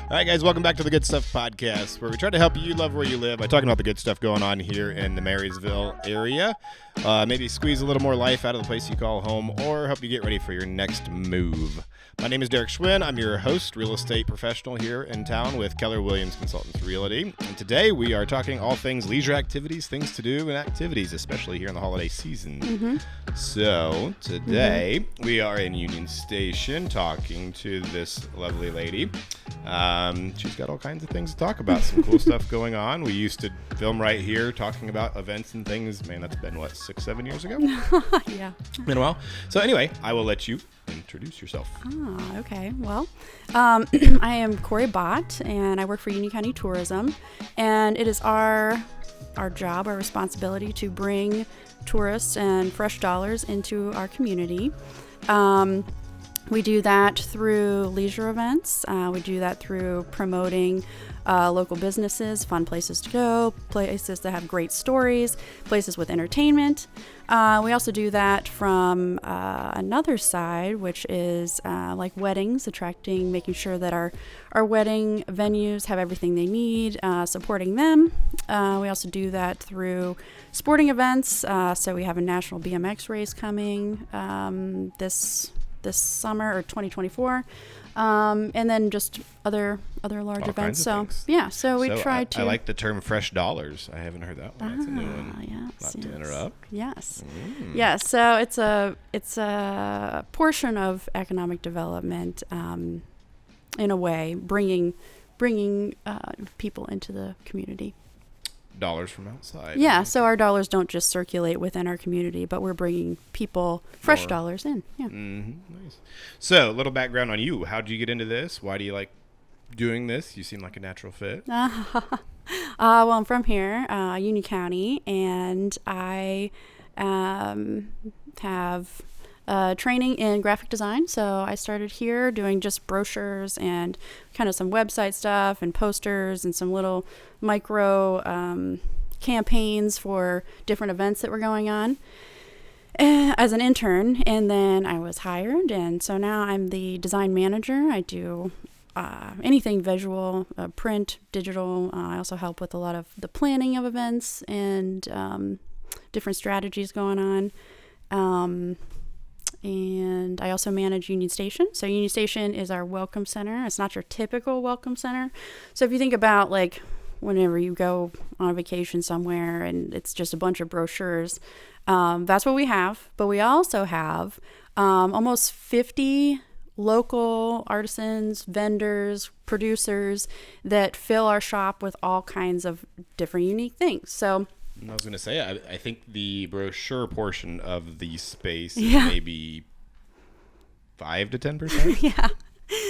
All right, guys, welcome back to the Good Stuff Podcast, where we try to help you love where you live by talking about the good stuff going on here in the Marysville area. Maybe squeeze a little more life out of the place you call home, or help you get ready for your next move. My name is Derek Schwinn. I'm your host, real estate professional here in town with Keller Williams Consultants Realty. And today we are talking all things leisure activities, things to do, and activities, especially here in the holiday season. Mm-hmm. So today we are in Union Station talking to this lovely lady. She's got all kinds of things to talk about, some cool stuff going on. We used to film right here talking about events and things. Man, that's been, 6-7 years ago? Yeah. Been a while. So anyway, I will let you introduce yourself. Okay. Well, I am Corrie Bott, and I work for Union County Tourism, and it is our job, our responsibility to bring tourists and fresh dollars into our community. We do that through leisure events. We do that through promoting local businesses, fun places to go, places that have great stories, places with entertainment. We also do that from another side, which is like weddings, making sure that our wedding venues have everything they need, supporting them. We also do that through sporting events. So we have a national BMX race coming this summer, or 2024, and then just other large All events. So we try to. I like the term "fresh dollars." I haven't heard that one. That's a new one. Yes, Not to interrupt. Yes. Yes. So it's a portion of economic development, in a way, bringing people into the community. Dollars from outside. Yeah, so our dollars don't just circulate within our community, but we're bringing people fresh dollars in. Yeah. Mm-hmm. Nice. So, a little background on you. How did you get into this? Why do you like doing this? You seem like a natural fit. Well, I'm from here, Union County, and I have training in graphic design. So I started here doing just brochures and kind of some website stuff and posters and some little micro campaigns for different events that were going on as an intern. And then I was hired, and so now I'm the design manager. I do anything visual, print, digital. I also help with a lot of the planning of events and different strategies going on. And I also manage Union Station. So Union Station is our welcome center. It's not your typical welcome center. So if you think about like whenever you go on a vacation somewhere and it's just a bunch of brochures, that's what we have. But we also have almost 50 local artisans, vendors, producers that fill our shop with all kinds of different unique things. So I was going to say, I think the brochure portion of the space is maybe 5 to 10%. Yeah.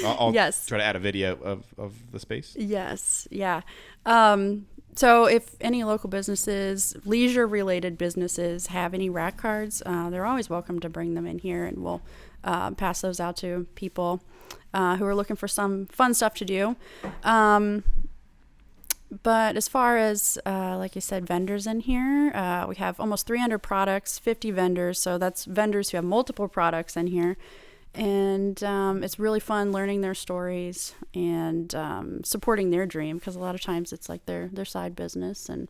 I'll try to add a video of the space. Yes. Yeah. So if any local businesses, leisure-related businesses have any rack cards, they're always welcome to bring them in here, and we'll pass those out to people who are looking for some fun stuff to do. But as far as, like I said, vendors in here, we have almost 300 products, 50 vendors. So that's vendors who have multiple products in here. And it's really fun learning their stories and supporting their dream, because a lot of times it's like their side business. And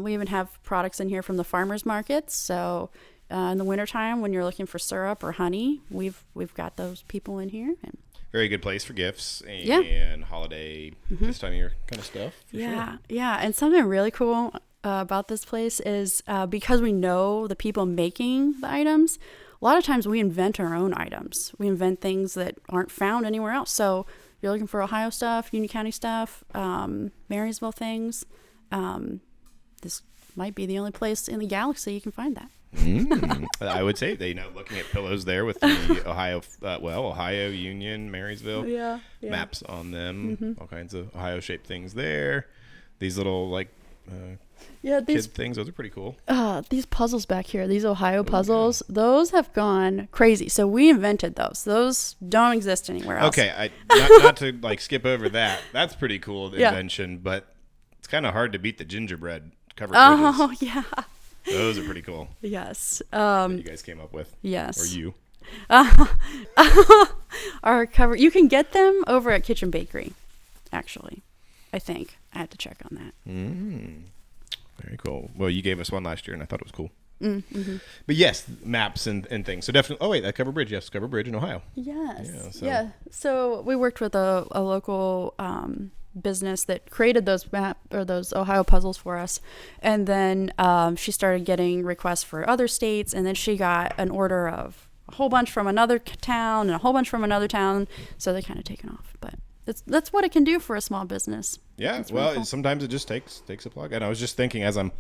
we even have products in here from the farmers markets. So in the wintertime, when you're looking for syrup or honey, we've got those people in here. And very good place for gifts and holiday, this time of year kind of stuff. Yeah. And something really cool about this place is because we know the people making the items, a lot of times we invent our own items. We invent things that aren't found anywhere else. So if you're looking for Ohio stuff, Union County stuff, Marysville things, this might be the only place in the galaxy you can find that. I would say looking at pillows there with the Ohio, Union, Marysville maps on them, all kinds of Ohio shaped things there. These little these kid things, those are pretty cool. These puzzles back here, these Ohio puzzles, those have gone crazy. So we invented those. Those don't exist anywhere else. Okay, not to skip over that. That's pretty cool invention, but it's kind of hard to beat the gingerbread covered bridges. Oh yeah. Those are pretty cool. Yes. That you guys came up with. Yes. Or you. Our cover. You can get them over at Kitchen Bakery. actually. I think I had to check on that. Very cool. Well, you gave us one last year, and I thought it was cool. Mm-hmm. But yes, maps and things. So definitely. Oh wait, that Covered Bridge. Yes, Covered Bridge in Ohio. Yes. So we worked with a local business that created those those Ohio puzzles for us, and then she started getting requests for other states, and then she got an order of a whole bunch from another town and a whole bunch from another town. So they kind of taken off, but that's what it can do for a small business. Yeah. Well, cool. Sometimes it just takes a plug. And I was just thinking as I'm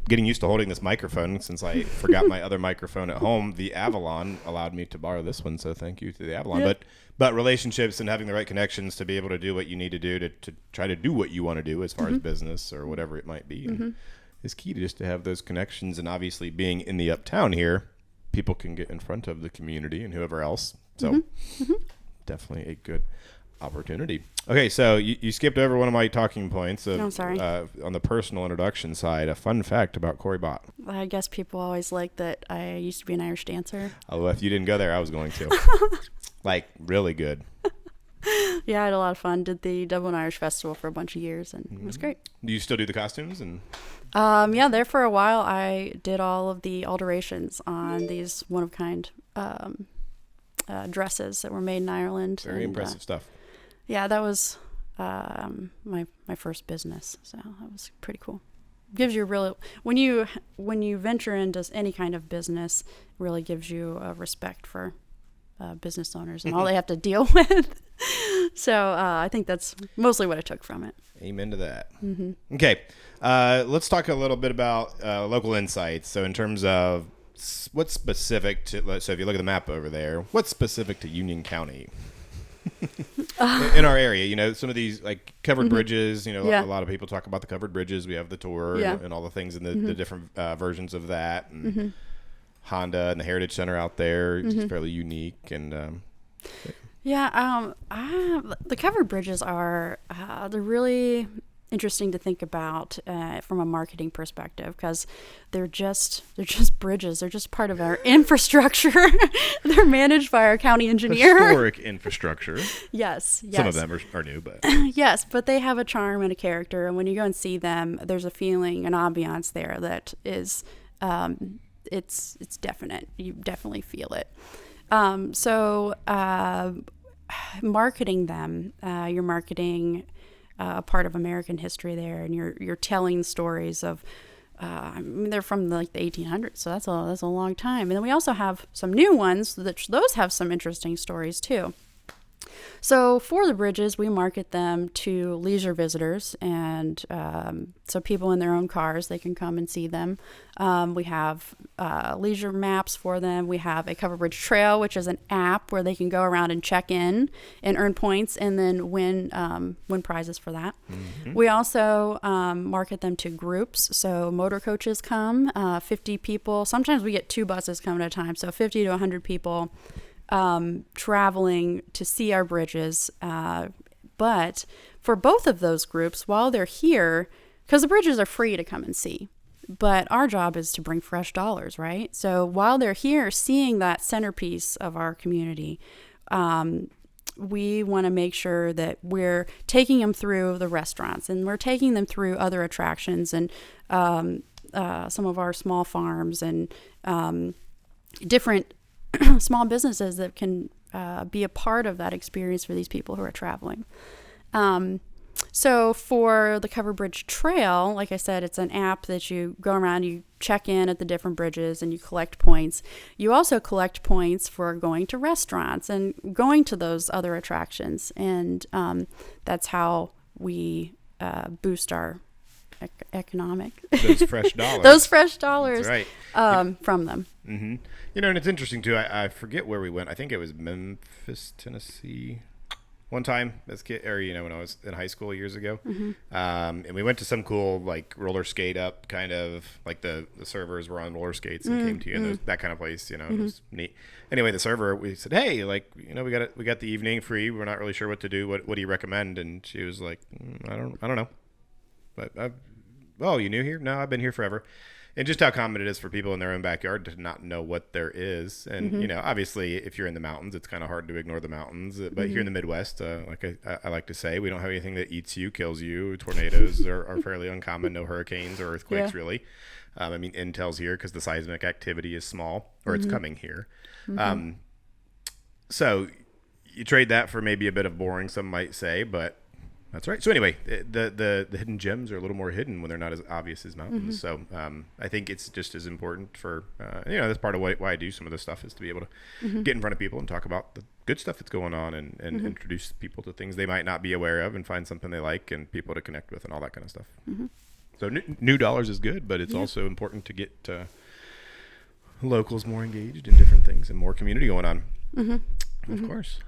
getting used to holding this microphone, since I forgot my other microphone at home, the Avalon allowed me to borrow this one, so thank you to the Avalon. Yep. But relationships and having the right connections to be able to do what you need to do to try to do what you want to do as far as business or whatever it might be is key, just to have those connections. And obviously being in the uptown here, people can get in front of the community and whoever else. So definitely a good opportunity. Okay, so you skipped over one of my talking points of, sorry. On the personal introduction side. A fun fact about Corrie Bott. I guess people always like that I used to be an Irish dancer. Oh, if you didn't go there, I was going to. Like, really good. Yeah, I had a lot of fun. Did the Dublin Irish Festival for a bunch of years, and it was great. Do you still do the costumes? And yeah, there for a while, I did all of the alterations on these one-of-kind dresses that were made in Ireland. Very impressive stuff. Yeah, that was my first business, so that was pretty cool. Gives you really, when you venture into any kind of business, really gives you a respect for business owners and all they have to deal with. So I think that's mostly what I took from it. Amen to that. Okay, let's talk a little bit about local insights. So in terms of what's specific to, so if you look at the map over there, what's specific to Union County? In our area, some of these like covered bridges, a lot of people talk about the covered bridges. We have the tour and all the things in the different versions of that, and Honda and the Heritage Center out there is fairly unique. And the covered bridges are they're really interesting to think about from a marketing perspective, because they're just bridges. They're just part of our infrastructure. They're managed by our county engineer. Historic infrastructure. Yes. Some of them are new, but yes, but they have a charm and a character, and when you go and see them, there's a feeling, an ambiance there that is it's definite. You definitely feel it. So marketing them, you're marketing a part of American history there, and you're telling stories of they're from the 1800s, so that's a long time. And then we also have some new ones those have some interesting stories too. So for the bridges, we market them to leisure visitors, and so people in their own cars, they can come and see them. We have leisure maps for them. We have a Covered Bridge Trail, which is an app where they can go around and check in and earn points and then win prizes for that. We also market them to groups. So motor coaches come, 50 people. Sometimes we get 2 buses coming at a time, so 50 to 100 people traveling to see our bridges. But for both of those groups, while they're here, because the bridges are free to come and see, but our job is to bring fresh dollars, right? So while they're here seeing that centerpiece of our community, we want to make sure that we're taking them through the restaurants, and we're taking them through other attractions, and some of our small farms, and different small businesses that can be a part of that experience for these people who are traveling. So for the Covered Bridge Trail, like I said, it's an app that you go around, you check in at the different bridges, and you collect points. You also collect points for going to restaurants and going to those other attractions. And that's how we boost our economic. Those fresh dollars. Those fresh dollars. That's right. From them. Mm-hmm. And it's interesting too. I forget where we went. I think it was Memphis, Tennessee. One time as kid, or when I was in high school years ago, and we went to some cool like roller skate up kind of like the servers were on roller skates and came to you, and that kind of place. It was neat. Anyway, the server, we said, hey, like we got the evening free. We're not really sure what to do. What do you recommend? And she was like, I don't know. But oh, you new here? No, I've been here forever. And just how common it is for people in their own backyard to not know what there is. And, obviously, if you're in the mountains, it's kind of hard to ignore the mountains. But here in the Midwest, like I like to say, we don't have anything that eats you, kills you. Tornadoes are fairly uncommon. No hurricanes or earthquakes, really. Intel's here because the seismic activity is small, or it's coming here. So you trade that for maybe a bit of boring, some might say, but that's right. So anyway, the hidden gems are a little more hidden when they're not as obvious as mountains. So I think it's just as important for, that's part of why I do some of this stuff, is to be able to get in front of people and talk about the good stuff that's going on and introduce people to things they might not be aware of and find something they like and people to connect with and all that kind of stuff. So new dollars is good, but it's also important to get locals more engaged in different things and more community going on. Of course.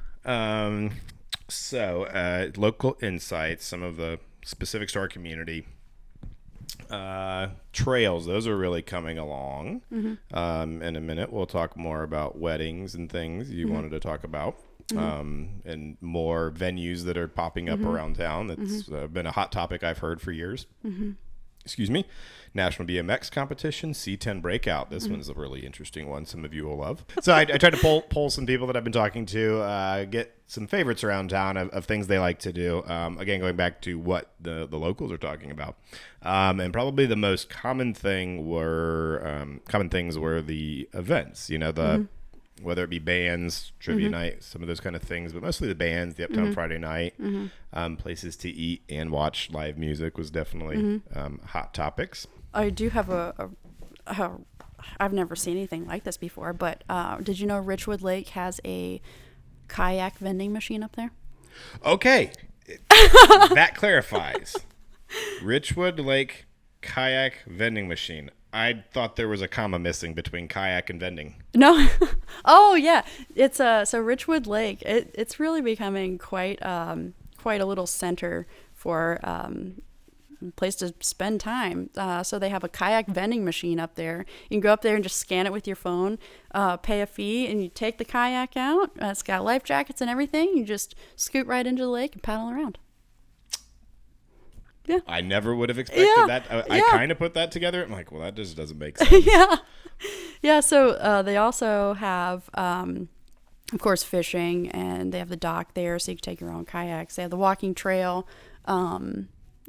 So local insights, some of the specifics to our community. Trails, those are really coming along. In a minute, we'll talk more about weddings and things you wanted to talk about. And more venues that are popping up around town. That's been a hot topic I've heard for years. Excuse me. National BMX competition, C10 Breakout. This one's a really interesting one. Some of you will love. So I tried to poll some people that I've been talking to, get some favorites around town of things they like to do. Again, going back to what the locals are talking about. And probably the most common things were the events, whether it be bands, trivia night, some of those kind of things, but mostly the bands, the Uptown Friday night, places to eat and watch live music was definitely hot topics. I do have I've never seen anything like this before, but did you know Richwood Lake has a kayak vending machine up there? Okay. That clarifies. Richwood Lake kayak vending machine. I thought there was a comma missing between kayak and vending. No. Oh yeah. It's so Richwood Lake, it's really becoming quite a little center for place to spend time. So they have a kayak vending machine up there. You can go up there and just scan it with your phone, pay a fee, and you take the kayak out. It's got life jackets and everything. You just scoot right into the lake and paddle around. Yeah. I never would have expected that. I kind of put that together. I'm like, well, that just doesn't make sense. Yeah. So they also have, of course, fishing, and they have the dock there, so you can take your own kayaks. They have the walking trail, and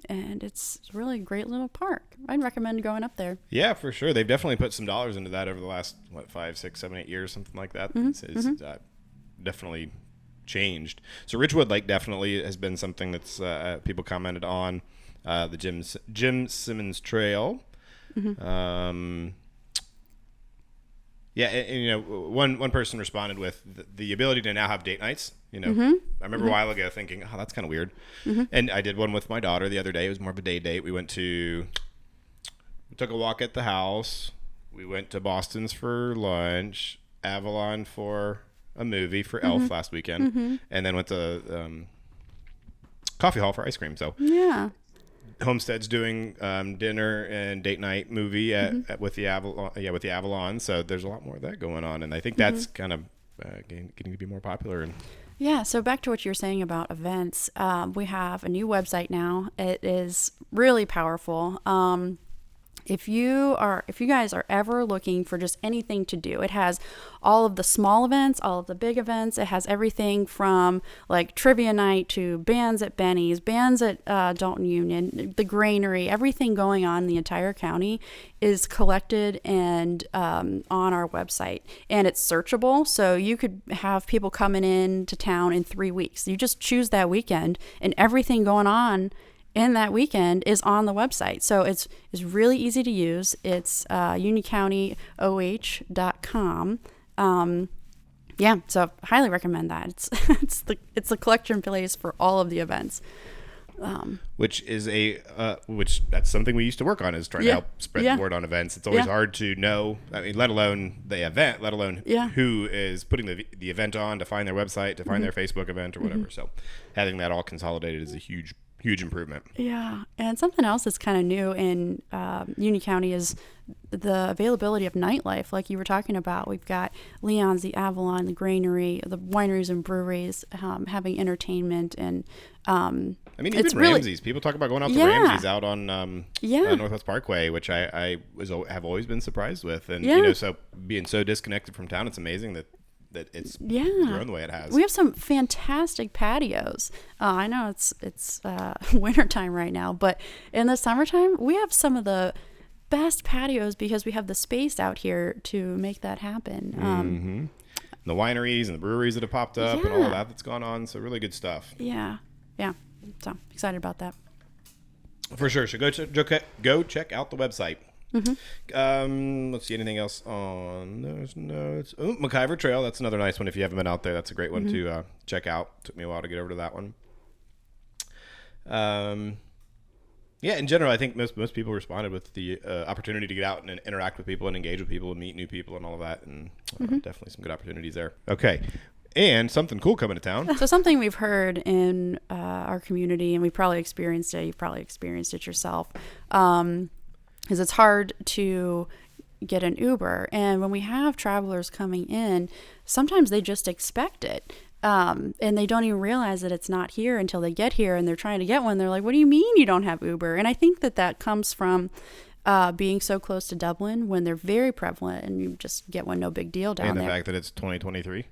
it's really a great little park. I'd recommend going up there. Yeah, for sure. They've definitely put some dollars into that over the last 5, 6, 7, 8 years, something like that. It's definitely changed. So Richwood Lake definitely has been something that's people commented on. The Jim Simmons Trail. And one person responded with the ability to now have date nights. I remember a while ago thinking, oh, that's kind of weird. And I did one with my daughter the other day. It was more of a day date. We took a walk at the house. We went to Boston's for lunch, Avalon for a movie for Elf last weekend, and then went to Coffee Hall for ice cream. So yeah. Homestead's doing dinner and date night movie with the Avalon. So there's a lot more of that going on, and I think that's kind of getting to be more popular. Yeah. So back to what you were saying about events, we have a new website now. It is really powerful. If you guys are ever looking for just anything to do, it has all of the small events, all of the big events. It has everything from like trivia night to bands at Benny's, bands at Dalton Union, the Granary. Everything going on in the entire county is collected and on our website, and it's searchable. So you could have people coming in to town in 3 weeks. You just choose that weekend, and everything going on in that weekend is on the website. So it's really easy to use. It's UniCountyOH.com. So highly recommend that. It's the collection place for all of the events. Which is that's something we used to work on, is trying to help spread the word on events. It's always hard to know, let alone the event, let alone who is putting the event on, to find their website, to find their Facebook event or whatever. So having that all consolidated is a huge huge improvement. Yeah. And something else that's kind of new in Union County is the availability of nightlife. Like you were talking about, we've got Leon's, the Avalon, the Granary, the wineries and breweries having entertainment. And I mean, even Ramsey's. People talk about going out to Ramsey's out on Northwest Parkway, which I have always been surprised with. And, so being so disconnected from town, it's amazing that it's grown the way it has. We have some fantastic patios. I know it's wintertime right now, but in the summertime, we have some of the best patios because we have the space out here to make that happen. The wineries and the breweries that have popped up and all of that's gone on. So really good stuff. Yeah. So excited about that. For sure. So go check out the website. Let's see, anything else on those notes? Oh, McIver Trail. That's another nice one. If you haven't been out there, that's a great one to check out. Took me a while to get over to that one. In general, I think most people responded with the opportunity to get out and interact with people and engage with people and meet new people and all of that. And definitely some good opportunities there. Okay. And something cool coming to town. So something we've heard in our community, and we probably experienced it. You've probably experienced it yourself. Is it's hard to get an Uber. And when we have travelers coming in, sometimes they just expect it. And they don't even realize that it's not here until they get here and they're trying to get one. They're like, what do you mean you don't have Uber? And I think that comes from being so close to Dublin when they're very prevalent and you just get one, no big deal down there. And the fact that it's 2023.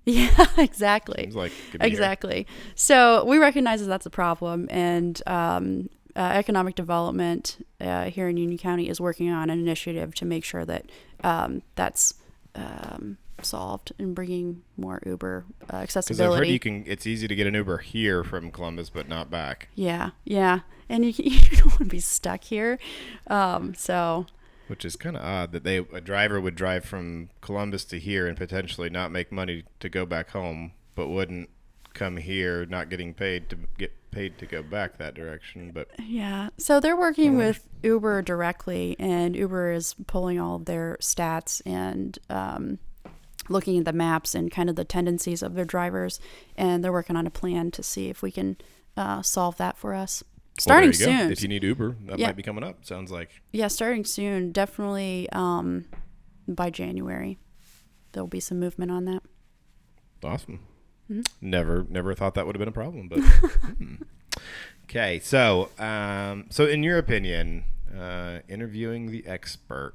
Yeah, exactly. Seems like exactly. So we recognize that that's a problem. And economic development here in Union County is working on an initiative to make sure that that's solved and bringing more Uber accessibility. Because I've heard it's easy to get an Uber here from Columbus, but not back. Yeah, and you don't want to be stuck here, Which is kind of odd that a driver would drive from Columbus to here and potentially not make money to go back home, but wouldn't come here not getting paid to get paid to go back that direction. But so they're working with Uber directly, and Uber is pulling all of their stats and looking at the maps and kind of the tendencies of their drivers, and they're working on a plan to see if we can solve that for us. Starting soon. If you need Uber, that might be coming up, sounds like. Yeah, starting soon. Definitely by January. There'll be some movement on that. Awesome. Never thought that would have been a problem, but okay. So in your opinion, interviewing the expert,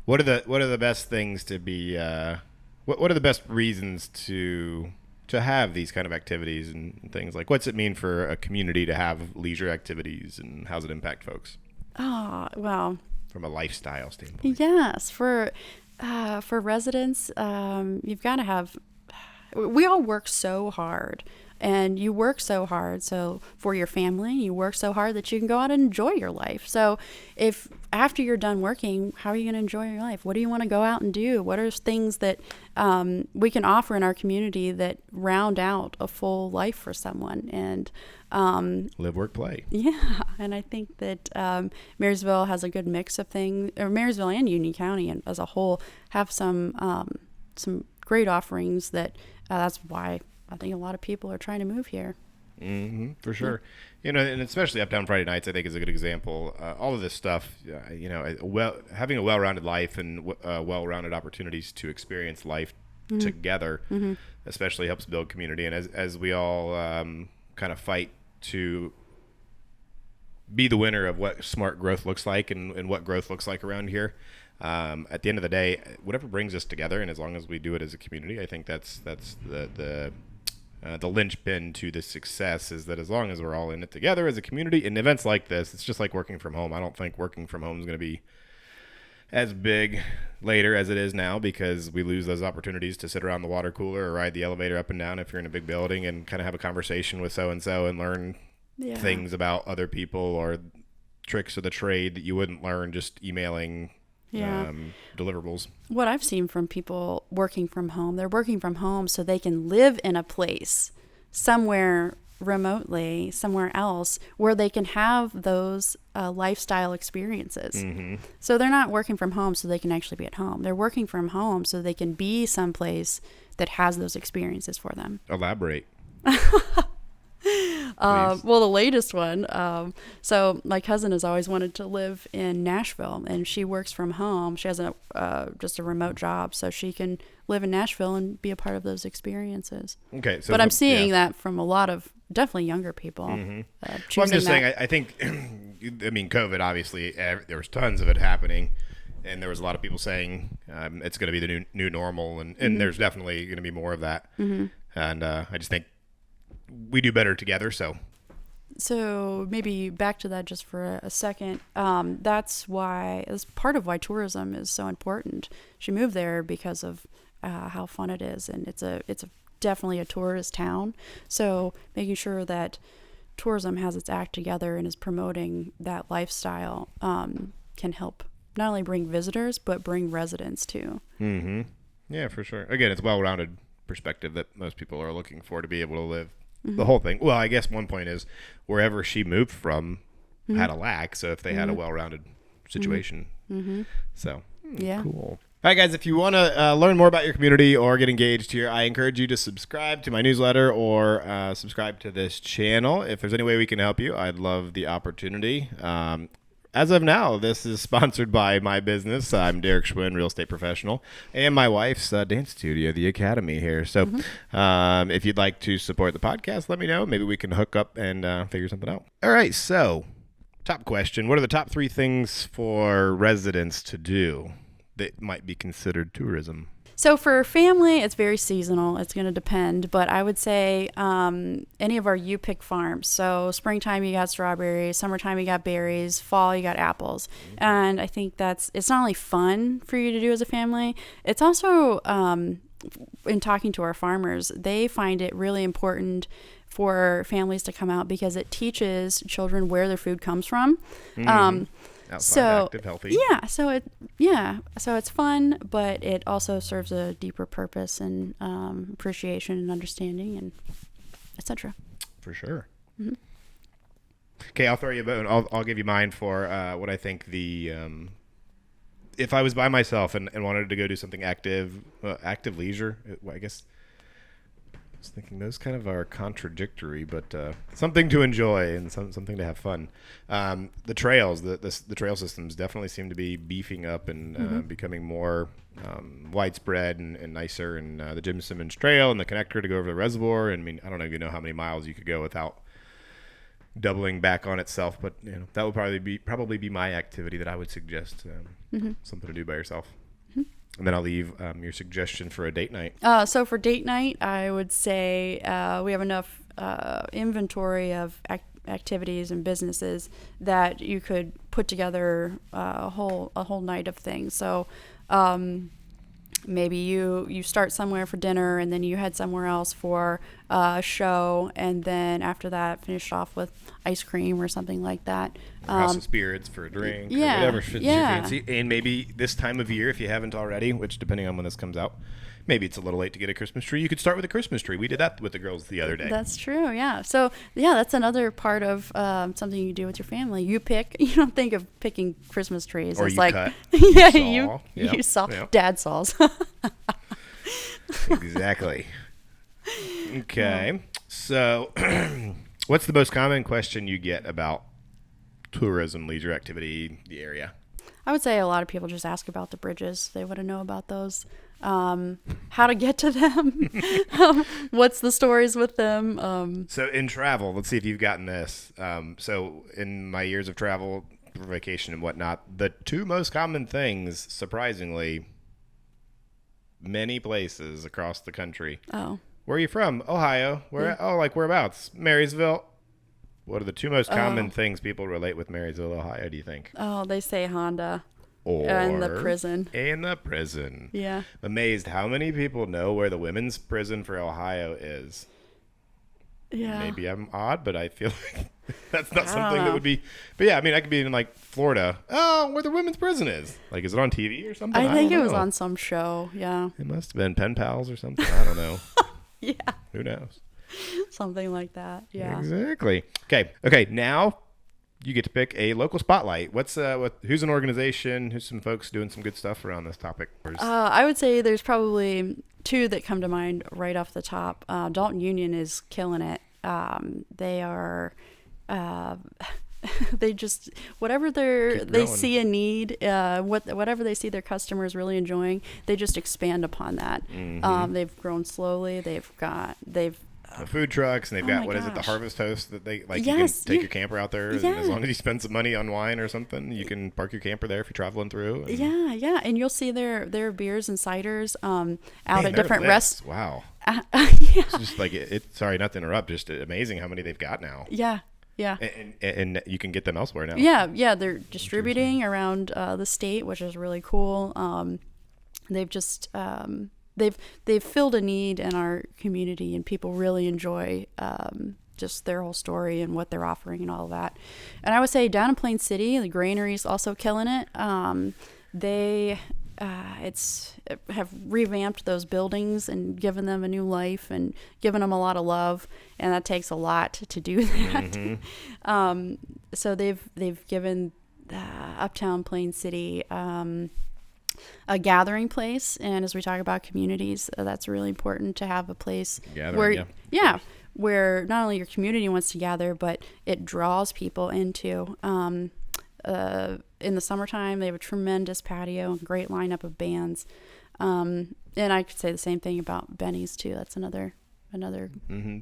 what are the best things to be? What are the best reasons to have these kind of activities and things? Like, what's it mean for a community to have leisure activities, and how's it impact folks? Oh, well, from a lifestyle standpoint. Yes, for residents, you've got to have. We all work so hard, and you work so hard. So for your family, you work so hard that you can go out and enjoy your life. So if after you're done working, how are you going to enjoy your life? What do you want to go out and do? What are things that we can offer in our community that round out a full life for someone? And live, work, play. Yeah, and I think that Marysville has a good mix of things, or Marysville and Union County and as a whole have some great offerings that that's why I think a lot of people are trying to move here. For sure. And especially Uptown Friday Nights, I think, is a good example. All of this stuff, having a well-rounded life and well-rounded opportunities to experience life together, especially helps build community. And as we all kind of fight to be the winner of what smart growth looks like and what growth looks like around here, at the end of the day, whatever brings us together, and as long as we do it as a community, I think that's the linchpin to the success, is that as long as we're all in it together as a community, in events like this, it's just like working from home. I don't think working from home is going to be as big later as it is now, because we lose those opportunities to sit around the water cooler or ride the elevator up and down if you're in a big building and kind of have a conversation with so-and-so and learn things about other people or tricks of the trade that you wouldn't learn just emailing deliverables. What I've seen from people working from home, they're working from home so they can live in a place somewhere remotely, somewhere else, where they can have those lifestyle experiences. So they're not working from home so they can actually be at home. They're working from home so they can be someplace that has those experiences for them. Elaborate. Well, the latest one. So my cousin has always wanted to live in Nashville, and she works from home. She has just a remote job, so she can live in Nashville and be a part of those experiries. Okay. So but I'm seeing that from a lot of definitely younger people. Mm-hmm. Well, I'm just saying, I think, I mean, COVID, obviously, there was tons of it happening. And there was a lot of people saying it's going to be the new normal, and there's definitely going to be more of that. Mm-hmm. And I just think we do better together. So maybe back to that just for a second. That's part of why tourism is so important. She moved there because of how fun it is, and it's definitely a tourist town. So making sure that tourism has its act together and is promoting that lifestyle can help not only bring visitors, but bring residents too. Mm-hmm. Yeah, for sure. Again, it's a well-rounded perspective that most people are looking for to be able to live the whole thing. Well, I guess one point is wherever she moved from had a lack. So if they had a well-rounded situation. So, cool. All right, guys, if you want to learn more about your community or get engaged here, I encourage you to subscribe to my newsletter or subscribe to this channel. If there's any way we can help you, I'd love the opportunity. As of now, this is sponsored by my business. I'm Derek Schwinn, real estate professional, and my wife's dance studio, The Academy here. So if you'd like to support the podcast, let me know. Maybe we can hook up and figure something out. All right, so top question. What are the top 3 things for residents to do that might be considered tourism? So for family, it's very seasonal. It's going to depend, but I would say any of our you-pick farms. So springtime, you got strawberries. Summertime, you got berries. Fall, you got apples. And I think it's not only fun for you to do as a family, it's also, in talking to our farmers, they find it really important for families to come out because it teaches children where their food comes from. Outside, active, healthy. So it's fun, but it also serves a deeper purpose and appreciation and understanding and etc. For sure. Mm-hmm. Okay, I'll throw you a bone. I'll give you mine for what I think if I was by myself and wanted to go do something active leisure, I guess. I was thinking those kind of are contradictory, but something to enjoy and something to have fun. The trails, the trail systems definitely seem to be beefing up and becoming more widespread and nicer. And the Jim Simmons Trail and the connector to go over the reservoir. And I mean, I don't even know how many miles you could go without doubling back on itself, but that would probably be my activity that I would suggest. Something to do by yourself. And then I'll leave your suggestion for a date night. So for date night, I would say we have enough inventory of activities and businesses that you could put together a whole night of things. So maybe you start somewhere for dinner and then you head somewhere else for a show, and then after that finish off with ice cream or something like that. House of Spirits for a drink, or whatever fits your fancy. And maybe this time of year, if you haven't already, which depending on when this comes out, maybe it's a little late to get a Christmas tree. You could start with a Christmas tree. We did that with the girls the other day. That's true, yeah. So, that's another part of something you do with your family. You pick. You don't think of picking Christmas trees. Or it's you like, cut. You saw. Yep. Dad saws. Exactly. Okay. So, what's the most common question you get about tourism, leisure activity, the area? I would say a lot of people just ask about the bridges. They want to know about those. How to get to them. What's the stories with them? So in travel, let's see if you've gotten this. So in my years of travel, for vacation and whatnot, the 2 most common things, surprisingly, many places across the country. Oh. Where are you from? Ohio. Where? Yeah. Oh, like whereabouts? Marysville. What are the 2 most common things people relate with Marysville, Ohio, do you think? Oh, they say Honda. Or in the prison. In the prison. Yeah. Amazed how many people know where the women's prison for Ohio is. Yeah. Maybe I'm odd, but I feel like that's not something that would be. But yeah, I mean, I could be in like Florida. Oh, where the women's prison is. Like, is it on TV or something? I think it was on some show. Yeah. It must have been Pen Pals or something. I don't know. Yeah. Who knows? Something like that. Yeah. Exactly. Okay. Now you get to pick a local spotlight. Who's an organization? Who's some folks doing some good stuff around this topic? I would say there's probably 2 that come to mind right off the top. Dalton Union is killing it. They are, they just, whatever they see a need, whatever they see their customers really enjoying, they just expand upon that. They've grown slowly. They've the food trucks, and they've got, what is it, the harvest host that they, like, you can take your camper out there, and as long as you spend some money on wine or something, you can park your camper there if you're traveling through. And and you'll see their beers and ciders out at different restaurants. Wow. Yeah. It's just like, sorry, not to interrupt, just amazing how many they've got now. Yeah. And you can get them elsewhere now. Yeah, they're distributing around the state, which is really cool. They've just they've filled a need in our community, and people really enjoy just their whole story and what they're offering and all of that. And I would say down in Plain City, the Granary's also killing it. They have revamped those buildings and given them a new life and given them a lot of love, and that takes a lot to do that. So they've given Uptown Plain City a gathering place, and as we talk about communities, that's really important to have a place where not only your community wants to gather, but it draws people into. In the summertime, they have a tremendous patio and great lineup of bands. And I could say the same thing about Benny's too. That's another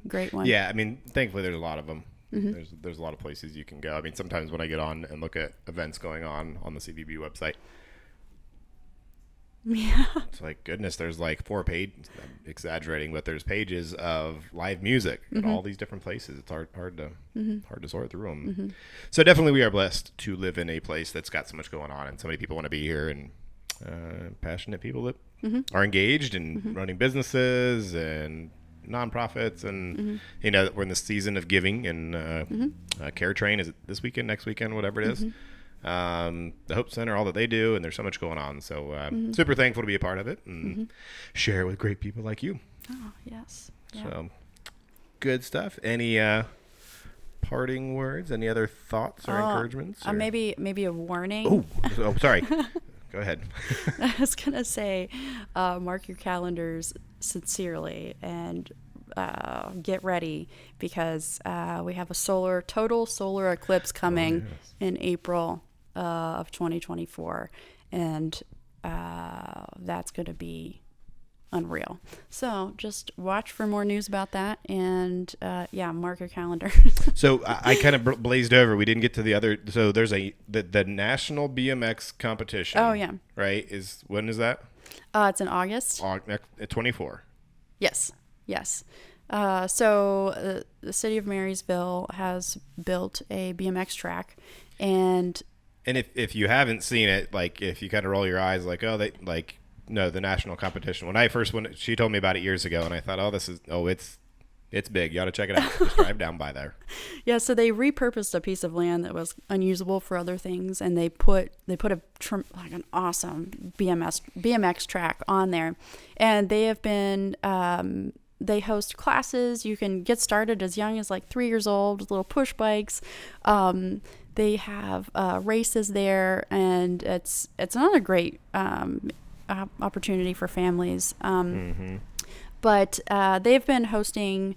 great one. Yeah, I mean, thankfully there's a lot of them. There's a lot of places you can go. I mean, sometimes when I get on and look at events going on the CVB website, it's like, goodness, there's like 4 pages, I'm exaggerating, but there's pages of live music at all these different places. It's hard to sort through them. So definitely we are blessed to live in a place that's got so much going on, and so many people want to be here, and passionate people that are engaged in running businesses and nonprofits, and you know, we're in the season of giving, and Care Train, is it this weekend, next weekend, whatever it is. The Hope Center, all that they do, and there's so much going on. So super thankful to be a part of it and share with great people like you. Oh, yes. Yeah. So good stuff. Any parting words? Any other thoughts or encouragements? Or? Maybe a warning. Oh, sorry. Go ahead. I was going to say, mark your calendars sincerely and get ready, because we have a total solar eclipse coming in April of 2024, and that's going to be unreal. So just watch for more news about that, and mark your calendar. So I kind of blazed over. We didn't get to the other. So there's the National BMX competition. Oh yeah. Right. When is that? It's in August. 24. Yes. So the city of Marysville has built a BMX track, and if you haven't seen it, like, if you kind of roll your eyes, like, oh, no, the national competition. When I first went, she told me about it years ago, and I thought, it's big. You ought to check it out. Just drive down by there. Yeah. So they repurposed a piece of land that was unusable for other things, and they put an awesome BMX track on there, and they have been. They host classes. You can get started as young as like 3 years old with little push bikes. They have races there, and it's another great opportunity for families. But they've been hosting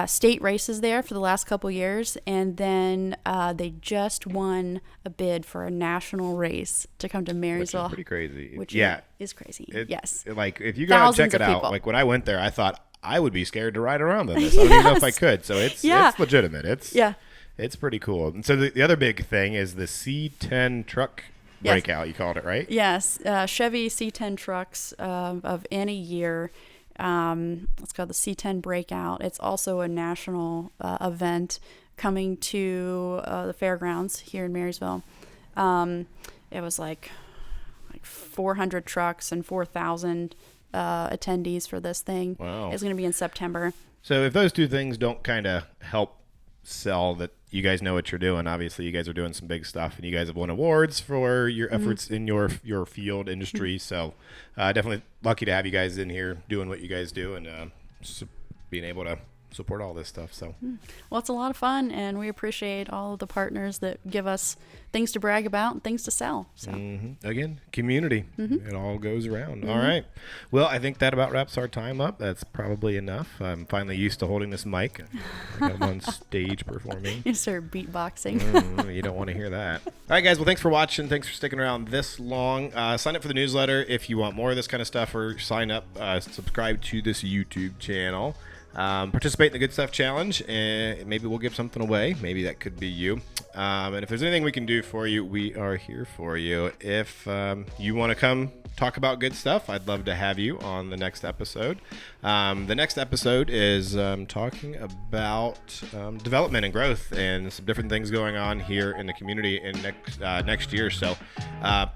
state races there for the last couple years, and then they just won a bid for a national race to come to Marysville. Which is pretty crazy. Which is crazy. Yes. Like, if you go and check it out, like when I went there, I thought I would be scared to ride around on this. I don't even know if I could. So it's legitimate. It's pretty cool. And so the other big thing is the C10 Truck Breakout. You called it, right? Yes. Chevy C10 trucks of any year. It's called the C10 Breakout. It's also a national event coming to the fairgrounds here in Marysville. It was like 400 trucks and 4,000 attendees for this thing. Wow. It's going to be in September. So if those two things don't kind of help sell that you guys know what you're doing, obviously you guys are doing some big stuff, and you guys have won awards for your efforts in your field industry. So definitely lucky to have you guys in here doing what you guys do, and just being able to support all this stuff. So, well, it's a lot of fun, and we appreciate all of the partners that give us things to brag about and things to sell. So again, community, it all goes around. All right. Well, I think that about wraps our time up. That's probably enough. I'm finally used to holding this mic. I'm on stage performing. You start beatboxing. You don't want to hear that. All right, guys. Well, thanks for watching. Thanks for sticking around this long. Sign up for the newsletter if you want more of this kind of stuff, or sign up, subscribe to this YouTube channel. Participate in the Good Stuff Challenge, and maybe we'll give something away. Maybe that could be you. And if there's anything we can do for you, we are here for you. If you want to come talk about good stuff, I'd love to have you on the next episode. The next episode is talking about development and growth and some different things going on here in the community in next year. So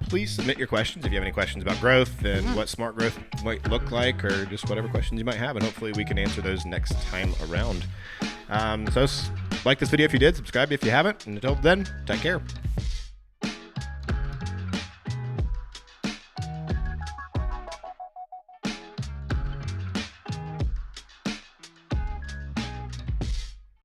please submit your questions if you have any questions about growth and what smart growth might look like, or just whatever questions you might have, and hopefully we can answer those next time around. So like this video if you did, subscribe if you haven't, and until then, take care.